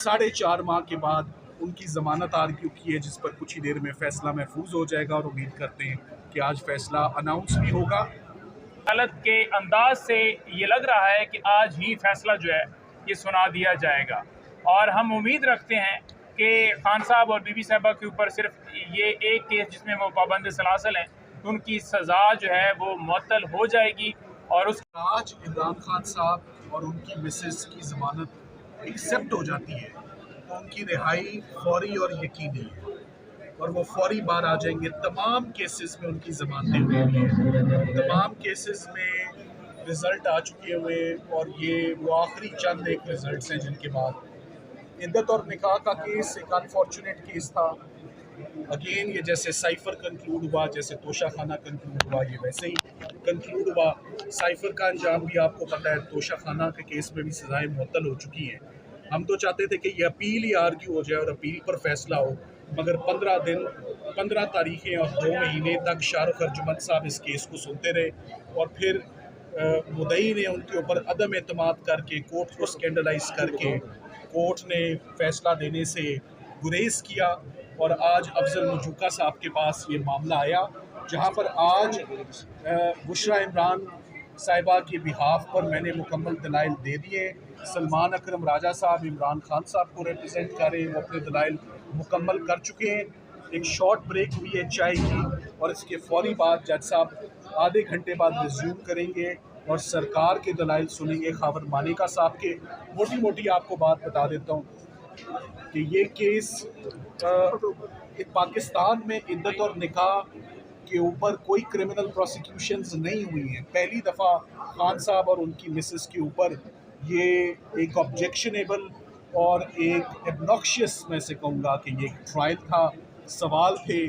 4.5 माह के बाद उनकी ज़मानत आर्ग्यू की है, जिस पर कुछ ही देर में फ़ैसला महफूज हो जाएगा और उम्मीद करते हैं कि आज फ़ैसला अनाउंस भी होगा। अदालत के अंदाज से ये लग रहा है कि आज ही फैसला जो है ये सुना दिया जाएगा और हम उम्मीद रखते हैं कि खान साहब और बीबी साहबा के ऊपर सिर्फ ये एक केस जिसमें वो पाबंद सलासल हैं, उनकी सज़ा जो है वो मुअत्तल हो जाएगी और उस आज इमरान खान साहब और उनकी मिसेस की ज़मानत एक्सेप्ट हो जाती है तो उनकी रिहाई फौरी और यकीनी है और वो फौरी बाहर आ जाएंगे। तमाम केसेस में उनकी ज़मानतें हुई हैं, तमाम केसेस में रिज़ल्ट आ चुके हुए और ये वो आखिरी चंद एक रिज़ल्ट हैं जिनके बाद इद्दत और निकाह का केस एक अनफॉर्चुनेट केस था। अगेन ये जैसे साइफर कंक्लूड हुआ, जैसे तोशा खाना कंक्लूड हुआ, ये वैसे ही कंक्लूड हुआ। साइफर का अंजाम भी आपको पता है, तोशा खाना के केस में भी सज़ाएं मुअत्तल हो चुकी हैं। हम तो चाहते थे कि ये अपील ही आर्ग्यू हो जाए और अपील पर फैसला हो, मगर 15 तारीखें और 2 महीने तक शाहरुख अर्जुमंद साहब इस केस को सुनते रहे और फिर मुद्दई ने उनके ऊपर अदम एतमाद करके कोर्ट को स्कैंडलाइज करके कोर्ट ने फैसला देने से गुरेज किया और आज अफजल मजूका साहब के पास ये मामला आया, जहाँ पर आज बुशरा इमरान साहिबा के बिहाफ पर मैंने मुकम्मल दलाइल दे दिए। सलमान अकरम राजा साहब इमरान खान साहब को रिप्रेजेंट कर रहे हैं, वो अपने दलाइल मुकम्मल कर चुके हैं। एक शॉर्ट ब्रेक हुई है चाय की और इसके फौरी बाद जज साहब आधे घंटे बाद रिज्यूम करेंगे और सरकार के दलाइल सुनेंगे। खावर मानिका साहब के मोटी मोटी आपको बात बता देता हूँ कि ये केस पाकिस्तान में इद्दत और निकाह के ऊपर कोई क्रिमिनल प्रोसिक्यूशंस नहीं हुई हैं। पहली दफ़ा खान साहब और उनकी मिसेस के ऊपर ये एक ऑब्जेक्शनेबल और एक एब्नॉक्शियस, मैं से कहूँगा कि ये एक ट्रायल था, सवाल थे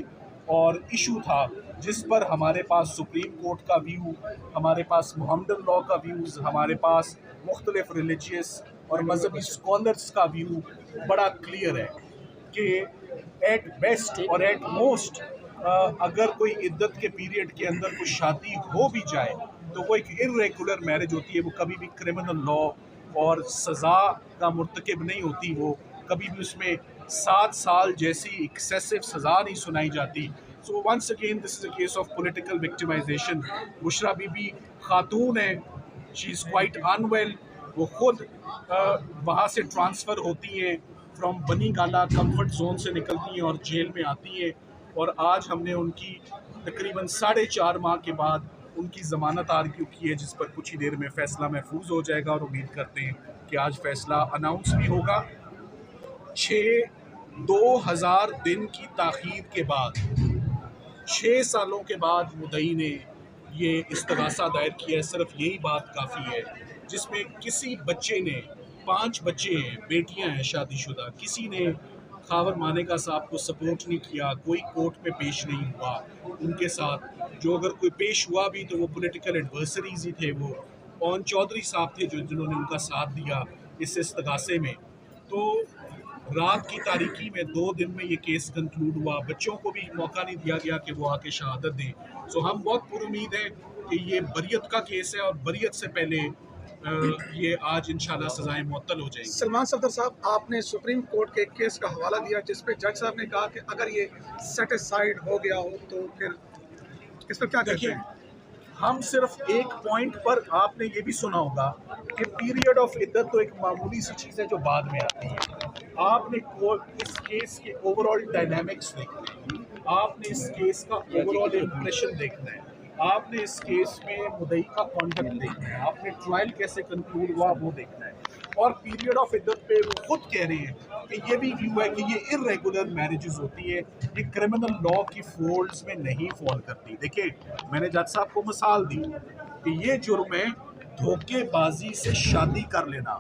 और इशू था जिस पर हमारे पास सुप्रीम कोर्ट का व्यू, हमारे पास मोहम्मदन लॉ का व्यूज़, हमारे पास मुख्तलिफ रिलीजियस और मजहबी स्कॉलर्स का व्यू बड़ा क्लियर है कि एट बेस्ट और एट मोस्ट अगर कोई इद्दत के पीरियड के अंदर कोई शादी हो भी जाए तो वो एक इर्रेगुलर मैरिज होती है, वो कभी भी क्रिमिनल लॉ और सज़ा का मुर्तकब नहीं होती, वो कभी भी उसमें 7 साल जैसी एक्सेसिव सज़ा नहीं सुनाई जाती। So once again this is a case of political victimisation. Bushra Bibi खातून है, शी इज़ क्वाइट अनवेल, वो खुद वहाँ से ट्रांसफ़र होती हैं, फ्रॉम बनी गाला कंफर्ट जोन से निकलती हैं और जेल में आती हैं और आज हमने उनकी तकरीबन 4.5 माह के बाद उनकी ज़मानत आर्ग्यू की है, जिस पर कुछ ही देर में फ़ैसला महफूज हो जाएगा और उम्मीद करते हैं कि आज फ़ैसला अनाउंस भी होगा। 2000 दिन की ताख़ीर के बाद 6 सालों के बाद मुद्दई ने ये इस्तग़ासा दायर किया है। सिर्फ यही बात काफ़ी है, जिसमें किसी बच्चे ने 5 बच्चे हैं, बेटियां हैं शादीशुदा, किसी ने खावर मानिका साहब को सपोर्ट नहीं किया, कोई कोर्ट में पेश नहीं हुआ उनके साथ। जो अगर कोई पेश हुआ भी तो वो पॉलिटिकल एडवर्सरीज ही थे, वो पवन चौधरी साहब थे जिन्होंने उनका साथ दिया इस इस्तग़ासे में। तो रात की तारीकी में 2 दिन में ये केस कंक्लूड हुआ, बच्चों को भी मौका नहीं दिया गया कि वो आके शहादत दें। सो हम बहुत पुरुमीद हैं कि ये बरियत का केस है और बरियत से पहले ये आज इंशाल्लाह सजाएं मुअत्तल हो जाएंगी। सलमान सफदर साहब, आपने सुप्रीम कोर्ट के एक केस का हवाला दिया जिस पे जज साहब ने कहा कि अगर ये सेटिस्फाइड हो गया हो तो फिर इस पर क्या कहते हैं? हम सिर्फ एक पॉइंट पर, आपने ये भी सुना होगा कि पीरियड ऑफ इद्दत तो एक मामूली सी चीज़ है जो बाद में आती है। आपने इस केस के ओवरऑल डायनामिक्स देखने हैं, आपने इस केस का ओवरऑल इम्प्रेशन देखना है, आपने इस केस में मुद्दई का कॉन्डक्ट देखना है, आपने ट्रायल कैसे कंक्लूड हुआ वो देखना है। और पीरियड ऑफ इद्दत पे वो खुद कह रहे हैं कि ये भी व्यू है कि ये इर्रेगुलर मैरिजेस होती है, ये क्रिमिनल लॉ की फोल्ड्स में नहीं फॉल करती। देखिए, मैंने जज साहब को मिसाल दी कि ये जुर्म है धोखेबाजी से शादी कर लेना,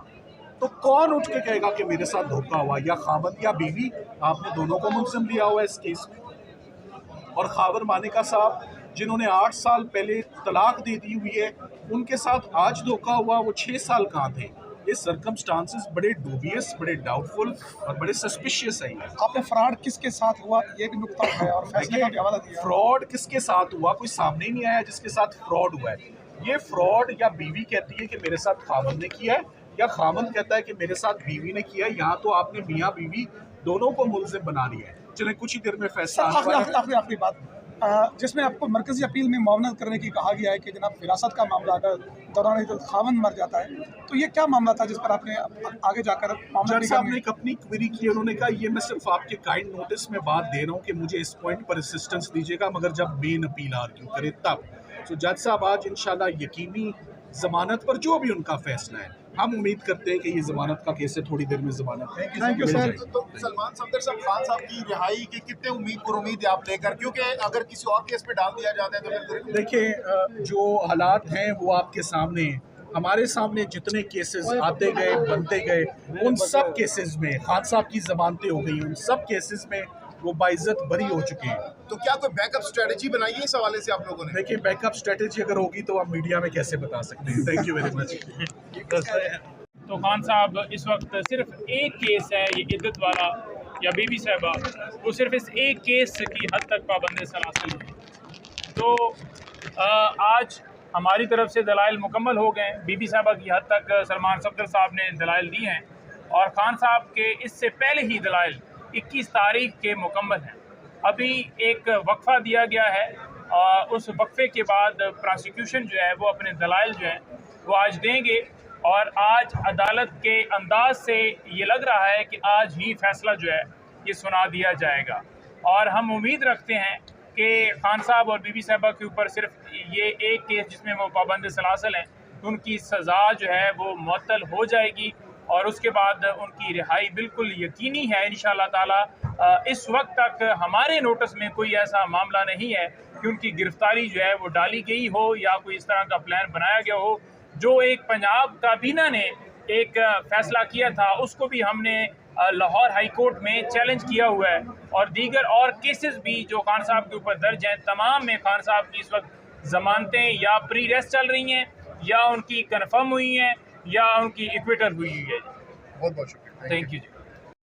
तो कौन उठ के कहेगा कि मेरे साथ धोखा हुआ, या खावत या बीवी, आपने दोनों को मुलज़िम लिया हुआ है इस केस में। और खावर मानिका साहब जिन्होंने 8 साल पहले तलाक दे दी हुई है, उनके साथ आज धोखा हुआ, वो 6 साल कहाँ थे? ये सर्कमस्टांसेस बड़े डूबियस, बड़े डाउटफुल और बड़े सस्पिशियस हैं। आपने फ्रॉड किसके साथ हुआ ये भी नुकता उठाया और फैसले का भी हवाला दिया। फ्रॉड किसके साथ हुआ, कोई सामने नहीं आया जिसके साथ फ्रॉड हुआ है। ये फ्रॉड या बीवी कहती है कि मेरे साथ खावत ने किया है, क्या खामन कहता है कि मेरे साथ बीवी ने किया, यहाँ तो आपने मियाँ बीवी दोनों को मुलजिम बना लिया है। चलें कुछ ही देर में फैसला आने वाला है। आखिरी बात, जिसमें आपको मरकजी अपील में मुआवनत करने की कहा गया है कि जनाब विरासत का मामला अगर दौरान इद्दत खामन मर जाता है, तो ये क्या मामला था जिस पर आपने आगे जाकर जज साहब ने एक अपनी क्वेरी की, उन्होंने कहा ये मैं सिर्फ आपके काइंड नोटिस में बात दे रहा हूँ कि मुझे इस पॉइंट पर असिस्टेंस दीजिएगा, मगर जब मेन अपील आर्ग्यू करे तब। तो जज साहब आज इंशाल्लाह यकीनी जमानत पर जो भी उनका फैसला है, हम उम्मीद करते हैं कि ये जमानत का केस है, थोड़ी देर में जमानत थैंक यू सर। तो सलमान सफदर साहब, खान साहब की रिहाई की कितने उम्मीद है आप लेकर, क्योंकि अगर किसी और केस पे डाल दिया जाता है तो फिर देखिए जो हालात हैं वो आपके सामने हैं। हमारे सामने जितने केसेस आते गए बनते गए, उन सब केसेस में खान साहब की जमानतें हो गई, उन सब केसेस में वो बाइज्जत बरी हो चुके हैं। तो क्या कोई बैकअप स्ट्रेटजी बनाई है इस हवाले से आप लोगों ने? देखिए बैकअप स्ट्रेटेजी अगर होगी तो आप मीडिया में कैसे बता सकते हैं। Thank you very much. तो खान साहब इस वक्त सिर्फ एक केस है ये इद्दत वाला या बीबी साहबा, वो सिर्फ इस एक केस की हद तक पाबंद सलासल है। तो आज हमारी तरफ से दलाइल मुकम्मल हो गए। बीबी साहबा की हद तक सलमान सफदर साहब ने दलाइल दी हैं और खान साहब के इससे पहले ही दलाइल 21 तारीख के मुकम्मल हैं। अभी एक वक्फा दिया गया है और उस वक्फे के बाद प्रोसिक्यूशन जो है वो अपने दलाइल जो हैं वो आज देंगे और आज अदालत के अंदाज से ये लग रहा है कि आज ही फैसला जो है ये सुना दिया जाएगा। और हम उम्मीद रखते हैं कि खान साहब और बीबी साहबा के ऊपर सिर्फ ये एक केस जिसमें वो पाबंद सलासल हैं, उनकी सज़ा जो है वो मुअत्तल हो जाएगी और उसके बाद उनकी रिहाई बिल्कुल यकीनी है इंशाअल्लाह ताला। इस वक्त तक हमारे नोटिस में कोई ऐसा मामला नहीं है कि उनकी गिरफ्तारी जो है वो डाली गई हो या कोई इस तरह का प्लान बनाया गया हो। जो एक पंजाब काबीना ने एक फैसला किया था उसको भी हमने लाहौर हाई कोर्ट में चैलेंज किया हुआ है और दीगर और केसेस भी जो खान साहब के ऊपर दर्ज हैं, तमाम में खान साहब की इस वक्त ज़मानतें या प्री रेस्ट चल रही हैं या उनकी कन्फर्म हुई हैं या उनकी इक्विटर हुई है। बहुत बहुत शुक्रिया। Thank you ji.